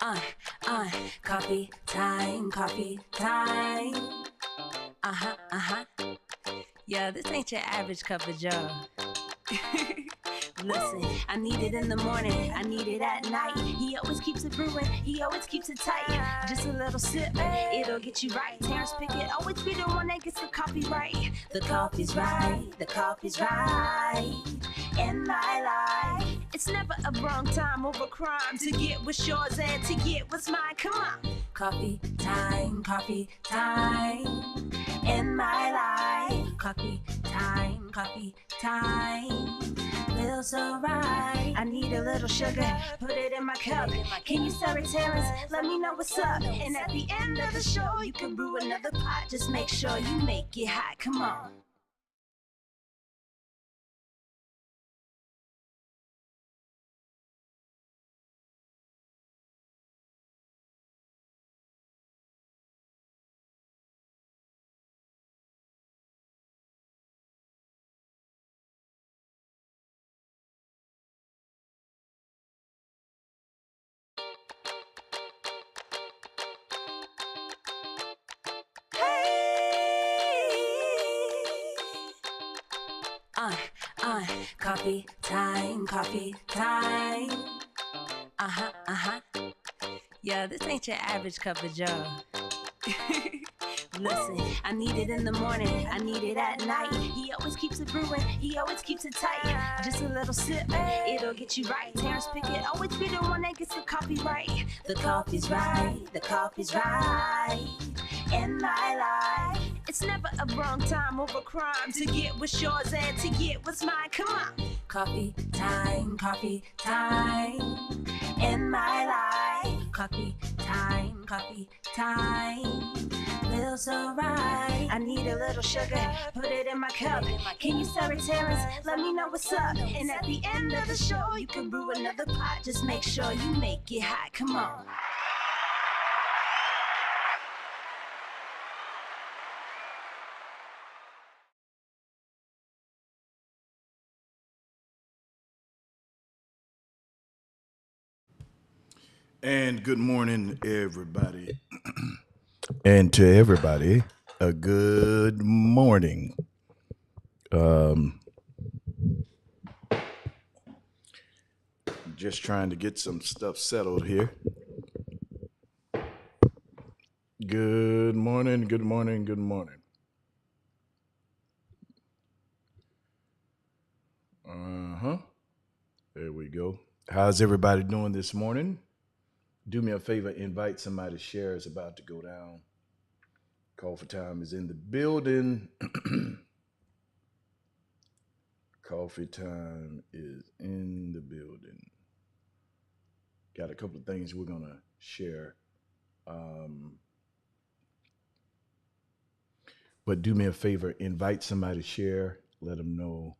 Uh, uh, coffee time, coffee time. Uh-huh. Yeah, this ain't your average cup of joe. Listen, I need it in the morning, I need it at night. He always keeps it brewing, he always keeps it tight. Just a little sip, it'll get you right. Terrence Pickett always be the one that gets the coffee right. The coffee's right, the coffee's right. In my life, it's never a wrong time over crime to get what's yours and to get what's mine. Come on, coffee time, coffee time. In my life, coffee time, coffee time. Feels so right. I need a little sugar, put it in my cup. Can you serve it, Terrence? Let me know what's up. And at the end of the show, you can brew another pot. Just make sure you make it hot. Come on. Uh, uh, coffee time, coffee time. Uh-huh. Yeah, this ain't your average cup of joe. Listen, I need it in the morning, I need it at night. He always keeps it brewing, he always keeps it tight. Just a little sip, it'll get you right. Terrence Pickett always be the one that gets the coffee right. The coffee's right, the coffee's right. In my life, it's never a wrong time over crime to get what's yours and to get what's mine. Come on, coffee time, coffee time. In my life, coffee time, coffee time. Feels so right. I need a little sugar, put it in my cup. Can you serve it, Terrence? Let me know what's up. And at the end of the show, you can brew another pot. Just make sure you make it hot. Come on. And good morning, everybody. And to everybody, a good morning. Just trying to get some stuff settled here. Good morning, good morning, good morning. Uh huh. There we go. How's everybody doing this morning? Do me a favor, invite somebody. Share is about to go down. Call for time is in the building. Coffee time is in the building. Got a couple of things we're gonna share. Um, but do me a favor, invite somebody to share. Let them know.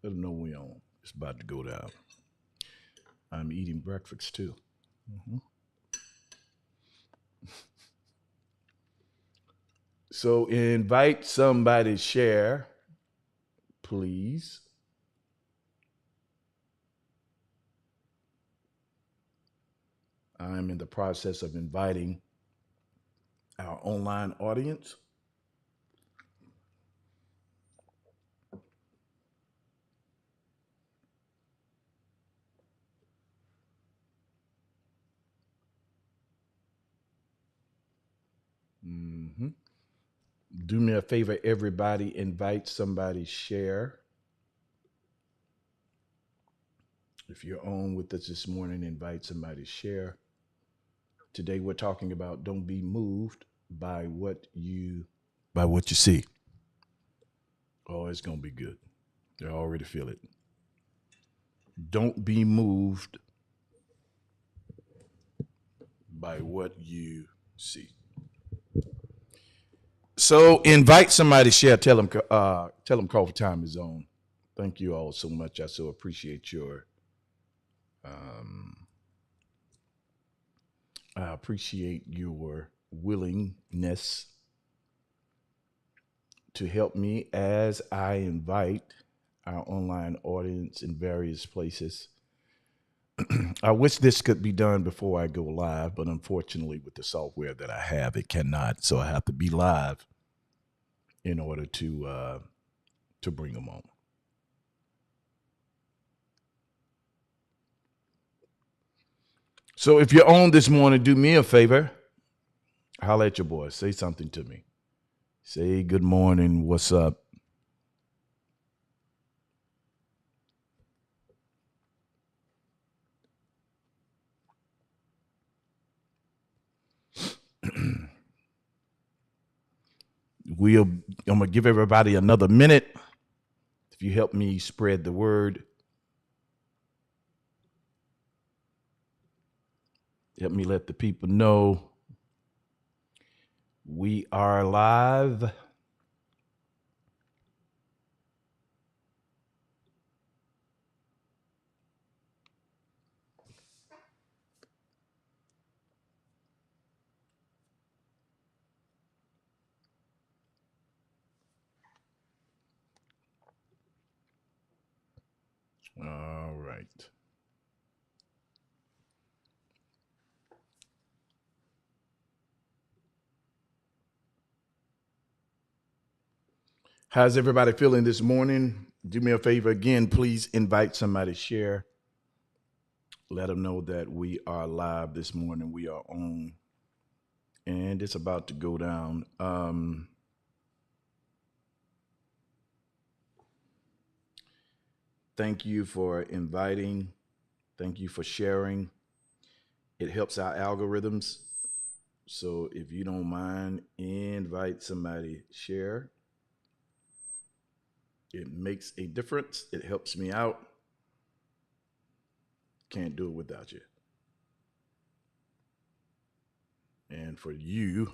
Let them know we on. It's about to go down. I'm eating breakfast too. hmm So invite somebody to share, please. I'm in the process of inviting our online audience. hmm Do me a favor, everybody. Invite somebody. Share. If you're on with us this morning, invite somebody. Share. Today we're talking about don't be moved by what you see. Oh, it's gonna be good. I already feel it. Don't be moved by what you see. So invite somebody, share, tell them coffee time is on. Thank you all so much. I so appreciate um, your willingness to help me as I invite our online audience in various places I wish this could be done before I go live, but unfortunately, with the software that I have, it cannot. So I have to be live in order to bring them on. So if you're on this morning, do me a favor. Holla at your boy. Say something to me. Say good morning. What's up? I'm gonna give everybody another minute. If you help me spread the word, help me let the people know we are live. All right. How's everybody feeling this morning? Do me a favor again, please invite somebody, share. Let them know that we are live this morning. We are on, and it's about to go down. Thank you for inviting. Thank you for sharing. It helps our algorithms. So if you don't mind, invite somebody, share. It makes a difference. It helps me out. Can't do it without you. And for you,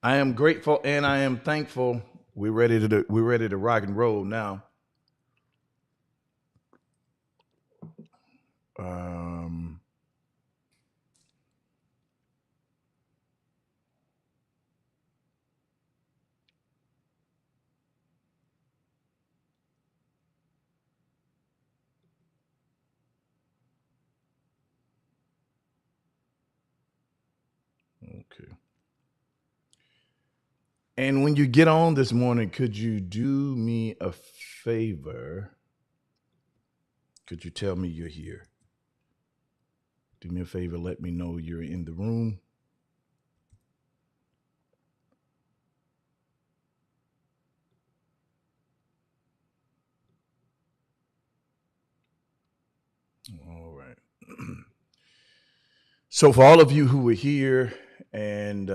I am grateful and I am thankful. We're ready to rock and roll now. Um, okay. And when you get on this morning, could you do me a favor? Could you tell me you're here? Do me a favor, let me know you're in the room. All right. So, for all of you who were here, and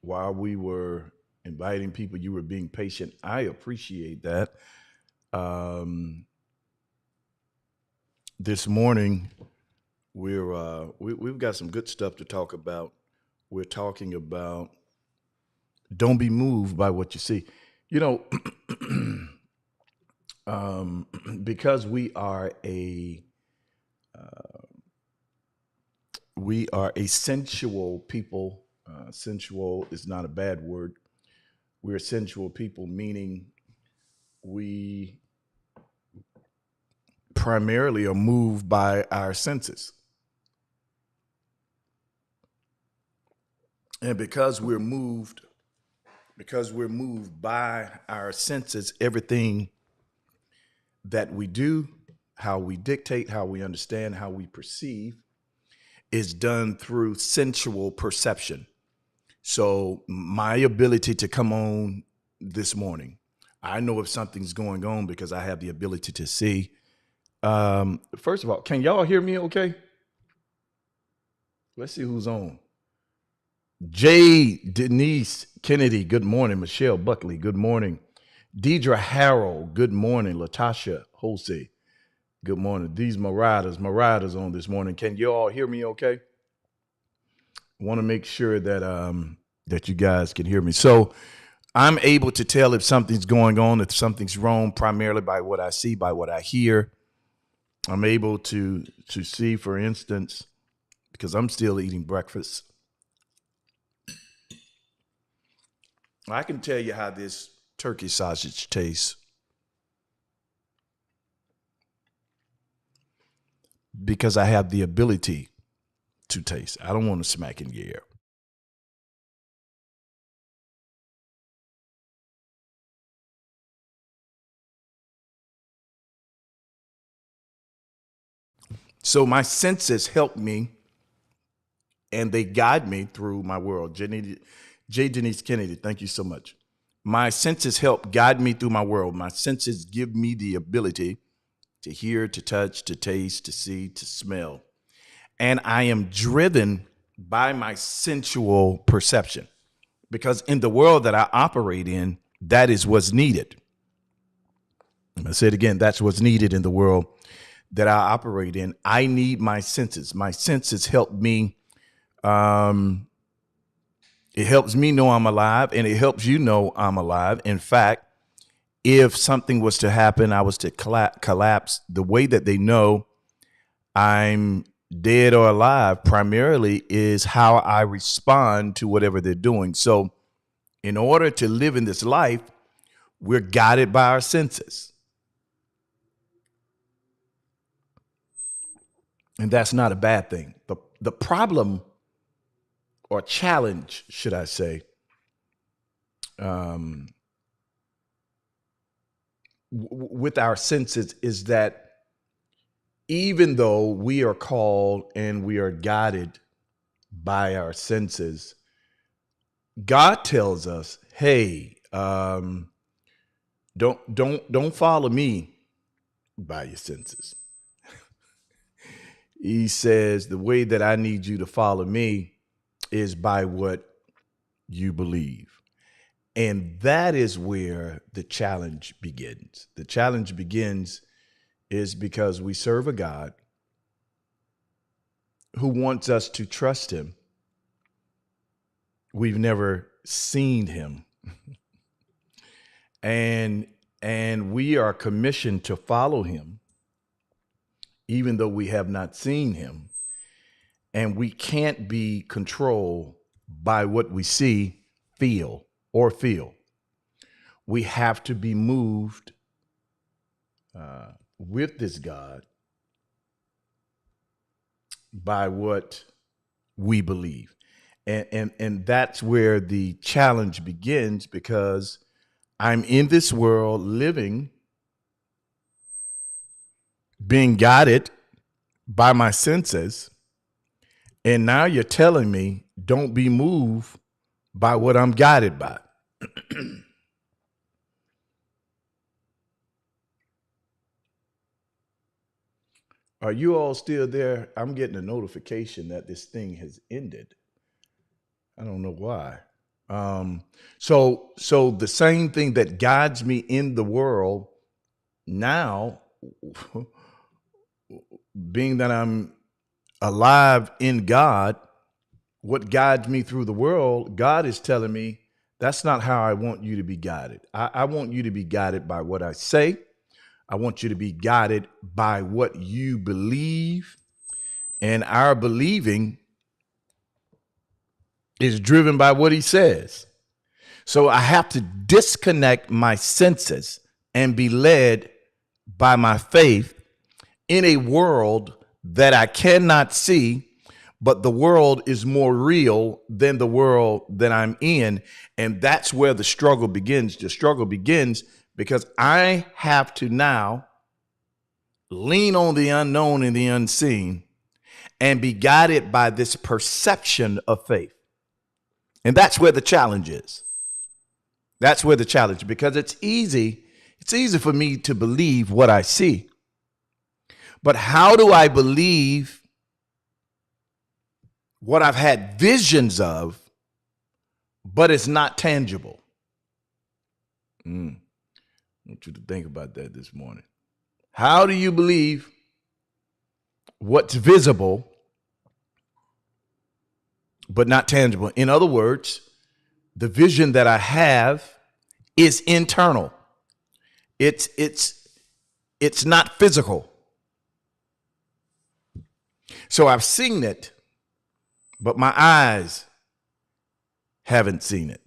while we were inviting people, you were being patient. I appreciate that. This morning, we've got some good stuff to talk about. We're talking about don't be moved by what you see. You know, because we are a sensual people. Sensual is not a bad word. We're sensual people, meaning we primarily are moved by our senses. And because we're moved by our senses, everything that we do, how we dictate, how we understand, how we perceive, is done through sensual perception. So my ability to come on this morning, I know if something's going on because I have the ability to see. First of all, can y'all hear me okay? Let's see who's on. Jay Denise Kennedy, good morning. Michelle Buckley, good morning. Deidre Harrell, good morning. Latasha Jose, good morning. These Marauders on this morning. Can you all hear me okay? I want to make sure that that you guys can hear me. So I'm able to tell if something's going on, if something's wrong, primarily by what I see, by what I hear. I'm able to see, for instance, because I'm still eating breakfast, I can tell you how this turkey sausage tastes. because I have the ability to taste. I don't want to smack in your ear. So my senses help me and they guide me through my world. J. Denise Kennedy, thank you so much. My senses help guide me through my world. My senses give me the ability to hear, to touch, to taste, to see, to smell. And I am driven by my sensual perception because in the world that I operate in, that is what's needed. I'm going to say it again. That's what's needed in the world that I operate in. I need my senses. My senses help me. It helps me know I'm alive, and it helps you know I'm alive. In fact, if something was to happen, I was to collapse, the way that they know I'm dead or alive primarily is how I respond to whatever they're doing. So in order to live in this life, we're guided by our senses. And that's not a bad thing. The problem or challenge, should I say, with our senses is that even though we are called and we are guided by our senses, God tells us, "Hey, don't follow me by your senses." He says, "The way that I need you to follow me is by what you believe." And that is where the challenge begins. The challenge begins is because we serve a God who wants us to trust him. We've never seen him. and we are commissioned to follow him, even though we have not seen him. And we can't be controlled by what we see, feel. We have to be moved with this God by what we believe. And that's where the challenge begins, because I'm in this world living, being guided by my senses. And now you're telling me don't be moved by what I'm guided by. Are you all still there? I'm getting a notification that this thing has ended. I don't know why. So the same thing that guides me in the world now, being that I'm alive in God, what guides me through the world, God is telling me that's not how I want you to be guided. I want you to be guided by what I say. I want you to be guided by what you believe. And our believing is driven by what he says. So I have to disconnect my senses and be led by my faith in a world that I cannot see, but the world is more real than the world that I'm in. And that's where the struggle begins. The struggle begins because I have to now lean on the unknown and the unseen and be guided by this perception of faith. And that's where the challenge is. That's where the challenge, because it's easy for me to believe what I see. But how do I believe what I've had visions of, but it's not tangible? I want you to think about that this morning. How do you believe what's visible, but not tangible? In other words, the vision that I have is internal. It's not physical. So I've seen it, but my eyes haven't seen it.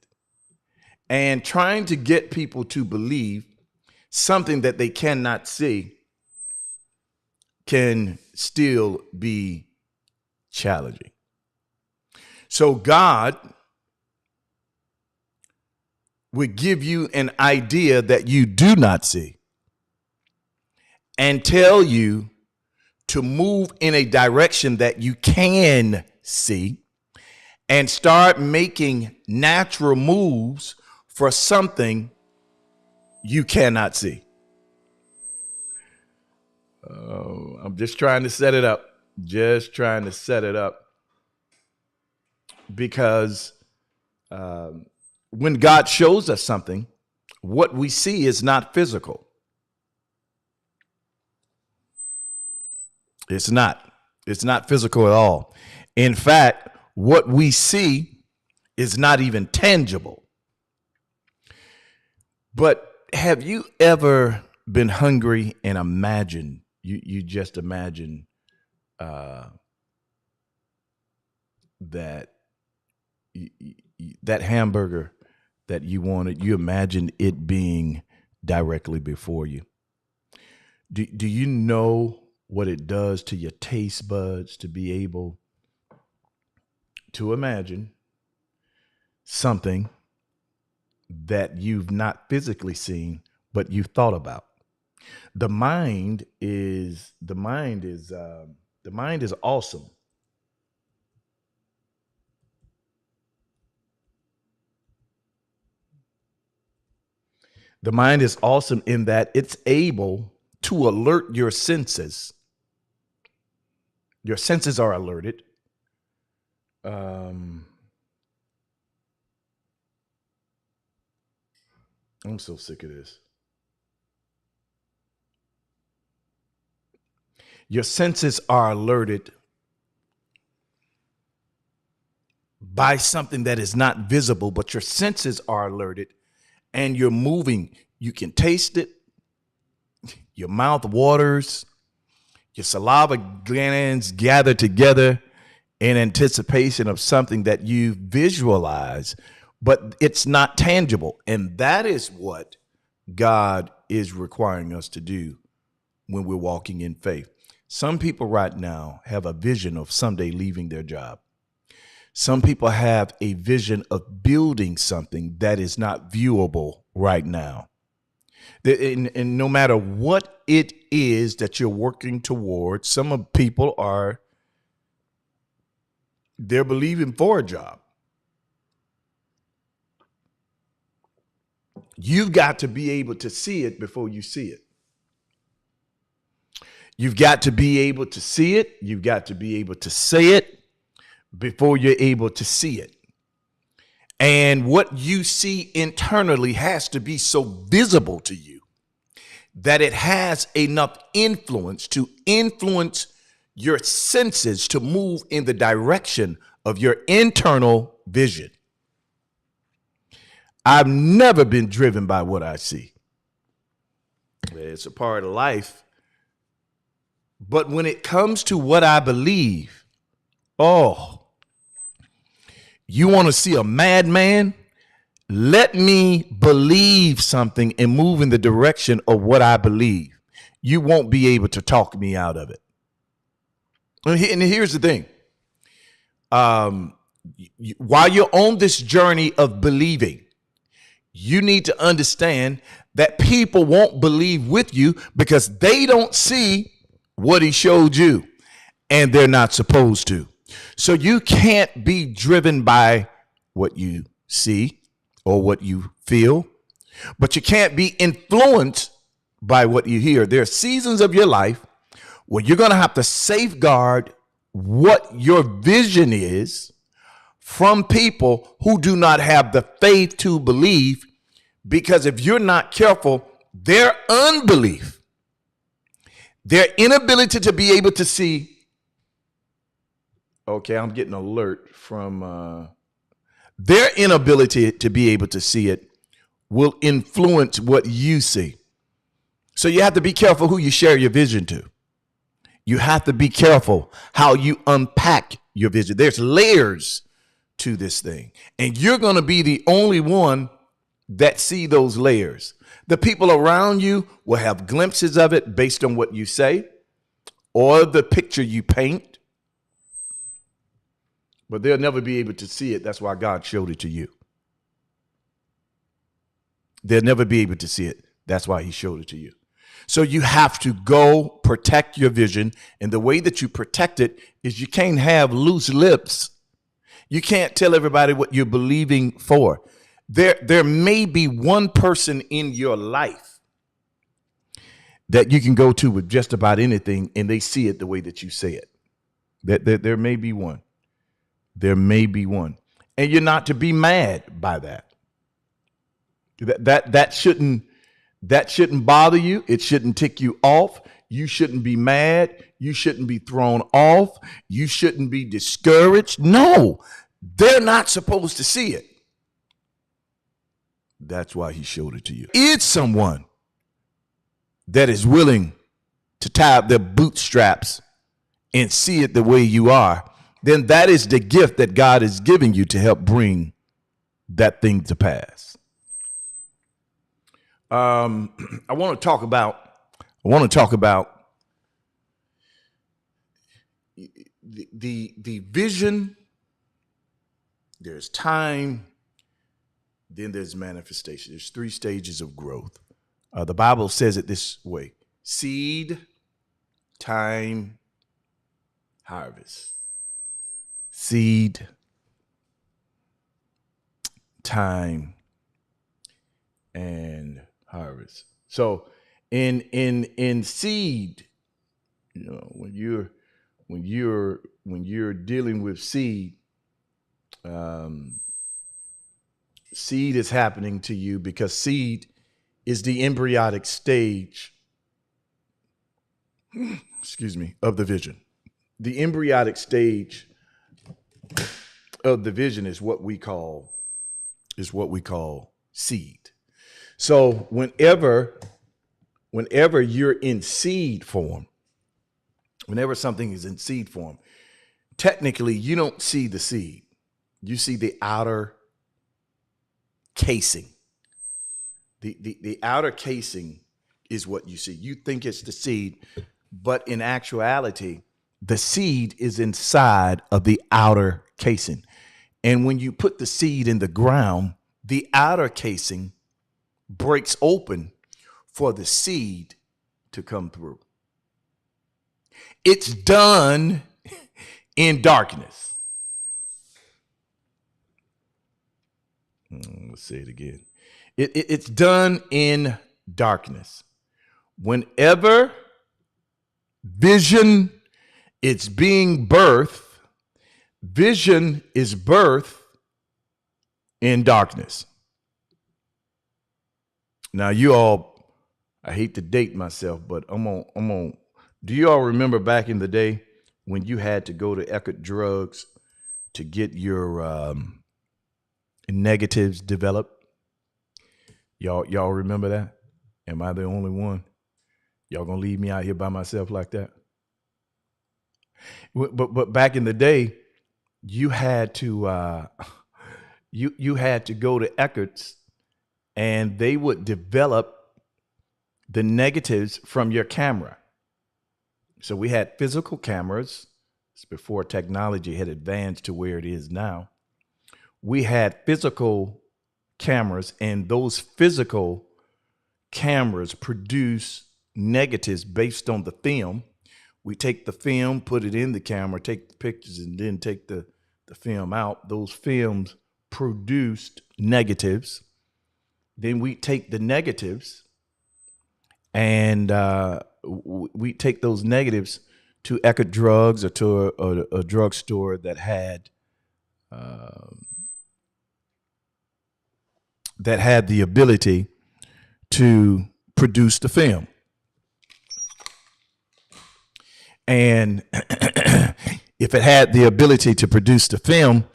And trying to get people to believe something that they cannot see can still be challenging. So God would give you an idea that you do not see and tell you to move in a direction that you can see and start making natural moves for something you cannot see. I'm just trying to set it up. Because when God shows us something, what we see is not physical. It's not physical at all. In fact, what we see is not even tangible. But have you ever been hungry and imagine, you just imagine that that hamburger that you wanted, you imagined it being directly before you. Do you know what it does to your taste buds to be able to imagine something that you've not physically seen, but you've thought about? The mind is awesome. The mind is awesome in that it's able to alert your senses. Your senses are alerted. I'm so sick of this. Your senses are alerted by something that is not visible, but your senses are alerted and you're moving. You can taste it. Your mouth waters. Your saliva glands gather together in anticipation of something that you visualize, but it's not tangible. And that is what God is requiring us to do when we're walking in faith. Some people right now have a vision of someday leaving their job. Some people have a vision of building something that is not viewable right now. And no matter what it is that you're working towards, some people they're believing for a job. You've got to be able to see it before you see it. You've got to be able to see it. You've got to be able to say it before you're able to see it. And what you see internally has to be so visible to you that it has enough influence to influence your senses to move in the direction of your internal vision. I've never been driven by what I see. It's a part of life. But when it comes to what I believe, you want to see a madman? Let me believe something and move in the direction of what I believe. You won't be able to talk me out of it. And here's the thing. While you're on this journey of believing, you need to understand that people won't believe with you because they don't see what he showed you, and they're not supposed to. So you can't be driven by what you see or what you feel, but you can't be influenced by what you hear. There are seasons of your life where you're going to have to safeguard what your vision is from people who do not have the faith to believe, because if you're not careful, their unbelief, their inability to be able to see, okay, I'm getting an alert from their inability to be able to see it will influence what you see. So you have to be careful who you share your vision to. You have to be careful how you unpack your vision. There's layers to this thing, and you're going to be the only one that see those layers. The people around you will have glimpses of it based on what you say, or the picture you paint, but they'll never be able to see it. That's why God showed it to you. They'll never be able to see it. That's why he showed it to you. So you have to go protect your vision. And the way that you protect it is you can't have loose lips. You can't tell everybody what you're believing for. There may be one person in your life that you can go to with just about anything, and they see it the way that you say it. There may be one. There may be one. And you're not to be mad by that. That shouldn't bother you. It shouldn't tick you off. You shouldn't be mad. You shouldn't be thrown off. You shouldn't be discouraged. No, they're not supposed to see it. That's why he showed it to you. It's someone that is willing to tie up their bootstraps and see it the way you are, then that is the gift that God is giving you to help bring that thing to pass. I want to talk about the vision. There's time, then there's manifestation. There's 3 stages of growth. The Bible says it this way: seed, time, harvest. Seed, time, and harvest. So in seed, you know, when you're dealing with seed, seed is happening to you because seed is the embryonic stage, of the vision. The embryonic stage of the vision is what we call seed. So whenever you're in seed form, whenever something is in seed form, technically you don't see the seed. You see the outer casing. The outer casing is what you see. You think it's the seed, but in actuality, the seed is inside of the outer casing. And when you put the seed in the ground, the outer casing breaks open for the seed to come through. It's done in darkness. Let's say it again. It's done in darkness. Whenever vision is being birthed, vision is birthed in darkness. Now, you all, I hate to date myself, but I'm on. Do you all remember back in the day when you had to go to Eckerd Drugs to get your negatives developed? Y'all remember that? Am I the only one? Y'all gonna leave me out here by myself like that? But back in the day, you had to you had to go to Eckerd's, and they would develop the negatives from your camera. So we had physical cameras. It's before technology had advanced to where it is now. We had physical cameras, and those physical cameras produce negatives based on the film. We take the film, put it in the camera, take the pictures, and then take the film out. Those films produced negatives. Then we take the negatives and we take those negatives to Eckerd Drugs or to a drugstore that had the ability to produce the film. And if it had the ability to produce the film,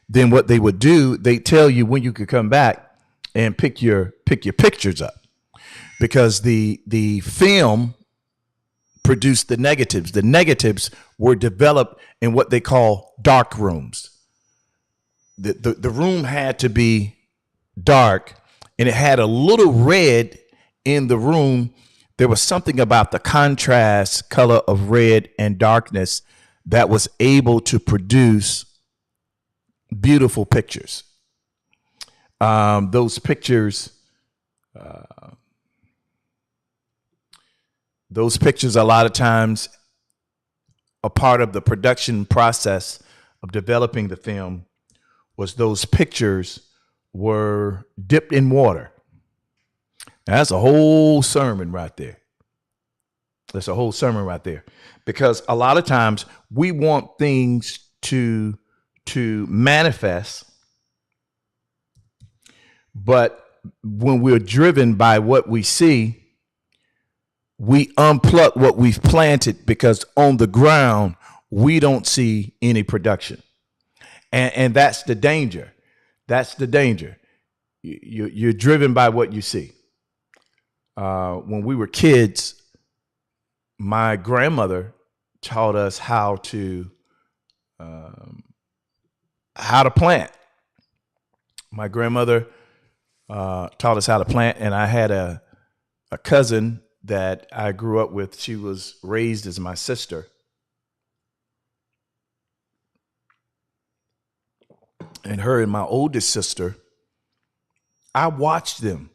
then what they would do, they tell you when you could come back and pick your pictures up, because the film produced the negatives. The negatives were developed in what they call dark rooms. The room had to be dark, and it had a little red in the room there was something about the contrast color of red and darkness that was able to produce beautiful pictures. Those pictures a lot of times a part of the production process of developing the film was those pictures were dipped in water. Now, that's a whole sermon right there. That's a whole sermon right there. Because a lot of times we want things to manifest, but when we're driven by what we see, we unpluck what we've planted because on the ground, we don't see any production. And that's the danger. That's the danger. You're driven by what you see. When we were kids, my grandmother taught us how to plant. My grandmother taught us how to plant, and I had a cousin that I grew up with. She was raised as my sister. And her and my oldest sister, I watched them.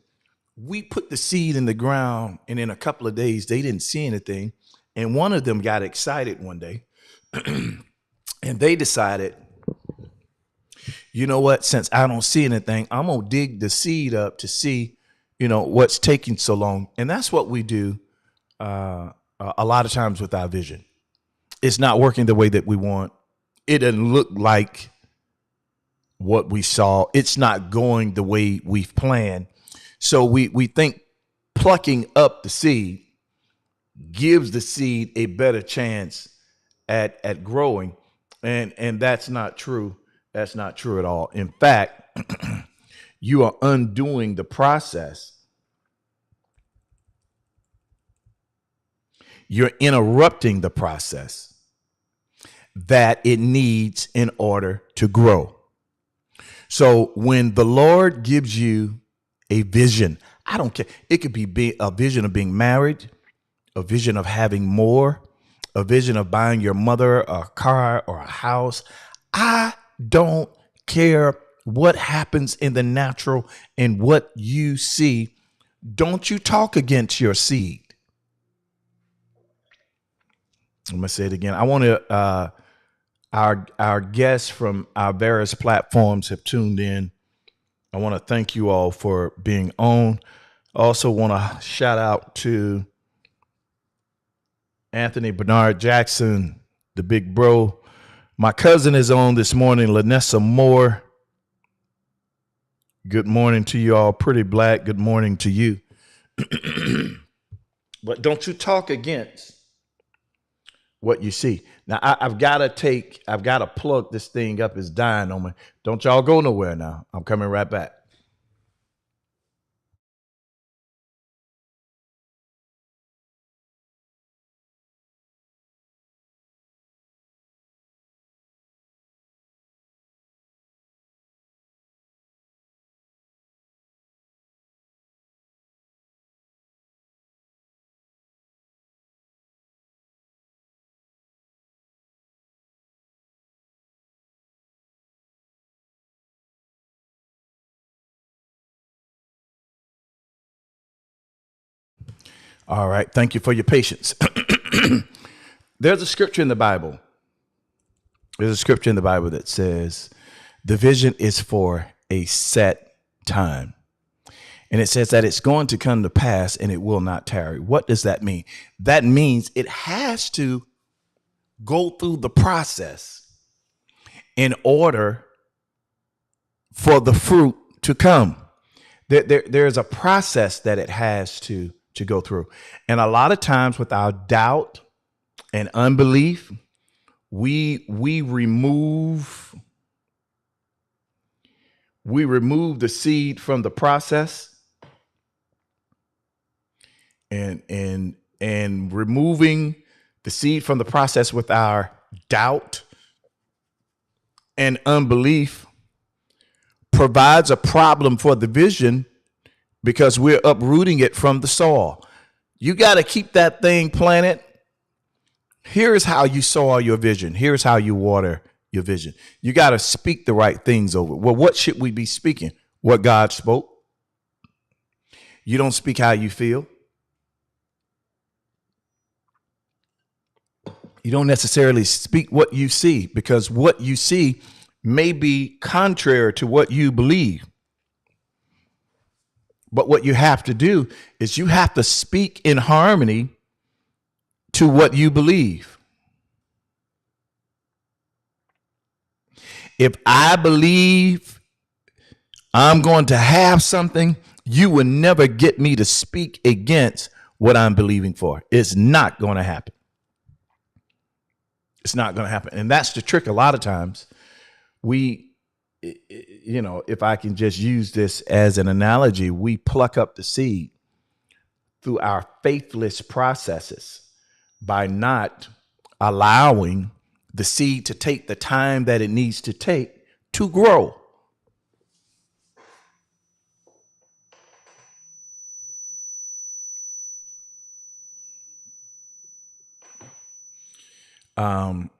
We put the seed in the ground, and in a couple of days, they didn't see anything. And one of them got excited one day, and they decided, you know what, since I don't see anything, I'm going to dig the seed up to see, what's taking so long. And that's what we do a lot of times with our vision. It's not working the way that we want. It doesn't look like what we saw. It's not going the way we've planned. So we think plucking up the seed gives the seed a better chance at growing. And that's not true. That's not true at all. In fact, you are undoing the process. You're interrupting the process that it needs in order to grow. So when the Lord gives you a vision, I don't care. It could be a vision of being married, a vision of having more, a vision of buying your mother a car or a house. I don't care what happens in the natural and what you see. Don't you talk against your seed. I'm going to say it again. I want to, our guests from our various platforms have tuned in. I want to thank you all for being on. I also want to shout out to Anthony Bernard Jackson, the big bro. My cousin is on this morning, Lanessa Moore. Good morning to you all. Pretty Black, good morning to you. But don't you talk against what you see. Now, I've got to plug this thing up. It's dying on me. Don't y'all go nowhere now. I'm coming right back. All right. Thank you for your patience. There's a scripture in the Bible. There's a scripture in the Bible that says the vision is for a set time. And it says that it's going to come to pass and it will not tarry. What does that mean? That means it has to go through the process in order for the fruit to come. There's a process that it has to go through. And a lot of times with our doubt and unbelief, we remove the seed from the process, and removing the seed from the process with our doubt and unbelief provides a problem for the vision because we're uprooting it from the soil. You got to keep that thing planted. Here's how you sow your vision. Here's how you water your vision. You got to speak the right things over. Well, what should we be speaking? What God spoke. You don't speak how you feel. You don't necessarily speak what you see, because what you see may be contrary to what you believe. But what you have to do is you have to speak in harmony to what you believe. If I believe I'm going to have something, you will never get me to speak against what I'm believing for. It's not going to happen. It's not going to happen. And that's the trick. A lot of times we, if I can just use this as an analogy, we pluck up the seed through our faithless processes by not allowing the seed to take the time that it needs to take to grow. I'm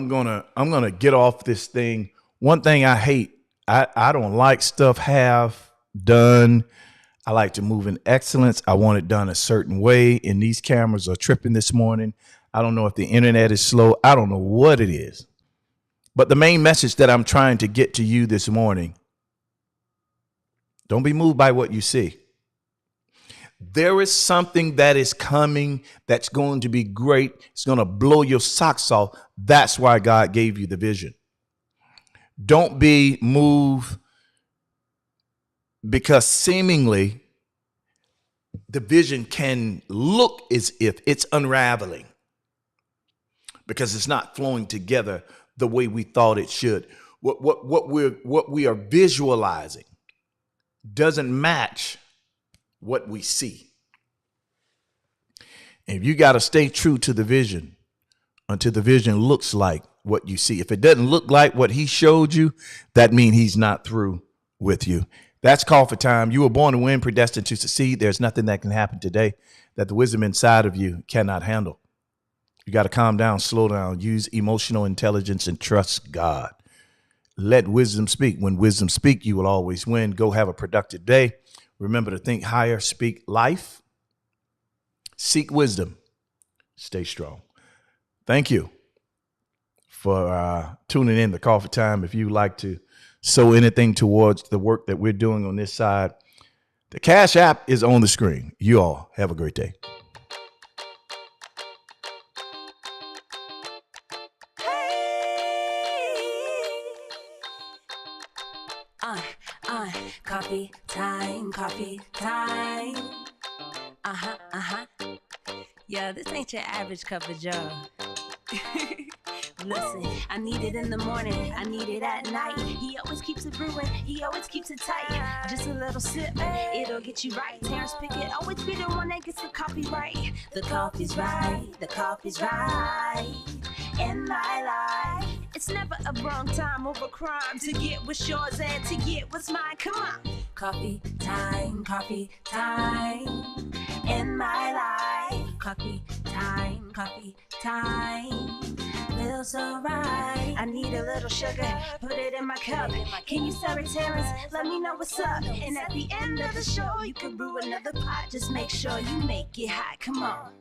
gonna get off this thing. One thing I hate, I don't like stuff half done. I like to move in excellence. I want it done a certain way. And these cameras are tripping this morning. I don't know if the internet is slow. I don't know what it is. But the main message that I'm trying to get to you this morning, don't be moved by what you see. There is something that is coming that's going to be great. It's going to blow your socks off. That's why God gave you the vision. Don't be moved because seemingly the vision can look as if it's unraveling because it's not flowing together the way we thought it should. What we are visualizing doesn't match what we see. And you got to stay true to the vision until the vision looks like what you see. If it doesn't look like what he showed you, that means he's not through with you. That's call for time. You were born to win, predestined to succeed. There's nothing that can happen today that the wisdom inside of you cannot handle. You got to calm down, slow down, use emotional intelligence, and trust God. Let wisdom speak. When wisdom speaks, you will always win. Go have a productive day. Remember to think higher, speak life, seek wisdom, stay strong. Thank you for tuning in to Call for Time. If you like to sow anything towards the work that we're doing on this side, the Cash App is on the screen. You all have a great day. Coffee time, coffee time. Yeah, this ain't your average cup of joe. Listen, I need it in the morning, I need it at night. He always keeps it brewing, he always keeps it tight. Just a little sip, it'll get you right. Terrence Pickett always be the one that gets the coffee right. The coffee's right, the coffee's right. In my life, it's never a wrong time over crime to get what's yours and to get what's mine. Come on. Coffee time, coffee time. In my life, coffee time, coffee time. Feels so right. I need a little sugar, put it in my cup. Can you serve it, Terrence? Let me know what's up. And at the end of the show, you can brew another pot. Just make sure you make it hot. Come on.